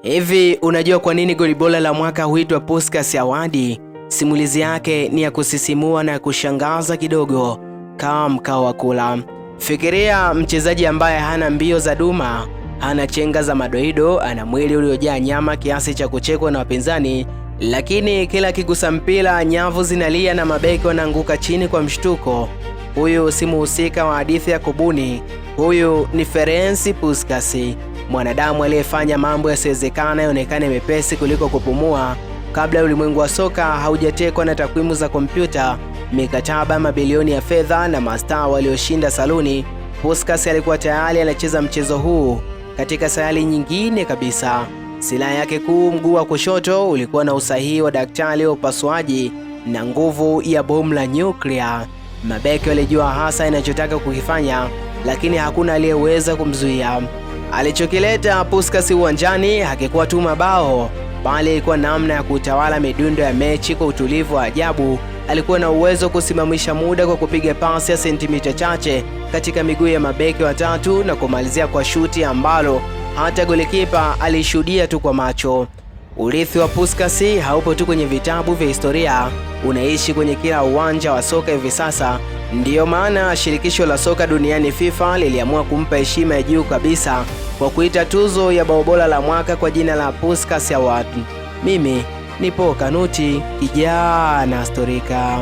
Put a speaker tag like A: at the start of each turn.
A: Hivi unajua kwa nini goli bora la mwaka huitwa Puskas Award? Simulizi yake ni ya kusisimua na kushangaza kidogo kama mkao wa kula. Fikiria mchezaji ambaye hana mbio za duma, hana chenga za madoido, ana mwili uliojaa nyama kiasi cha kuchekwa na wapinzani, lakini kila akigusa mpira nyavu zinalia na mabeki wanaanguka chini kwa mshtuko. Huyu si mhusika wa hadithi ya kubuni. Huyu ni Ferenc Puskas, mwanadamu aliyefanya mambo yasiyowezekana yaonekane mepesi kuliko kupumua. Kabla ulimwengu wa soka haujatekwa na takwimu za kompyuta, mikataba mabilioni ya fedha na mastaa walioshinda saluni, Puskas alikuwa tayari anacheza mchezo huu katika sayari nyingine kabisa. Silaha yake kuu, mguu wa kushoto, ulikuwa na usahihi wa daktari wa upasuaji na nguvu ya bomu la nyuklia. Mabeki walijua hasa inachotaka kukifanya, lakini hakuna aliyeweza kumzuia. Alichokileta Puskas uwanjani hakikuwa tu mabao, bali ilikuwa namna ya kutawala midundo ya mechi kwa utulivu wa ajabu. Alikuwa na uwezo wa kusimamisha muda kwa kupiga pasi ya sentimita chache katika miguu ya mabeki watatu na kumalizia kwa shuti ambalo hata golikipa alishuhudia tu kwa macho. Urithi wa Puskas haupo tu kwenye vitabu vya historia, unaishi kwenye kila uwanja wa soka hivi sasa. Ndiyo maana shirikisho la soka duniani FIFA liliamua kumpa heshima ya juu kabisa kwa kuita tuzo ya bao bora la mwaka kwa jina la Puskas Award. Mimi ni Paul Kanuti, kijana historika.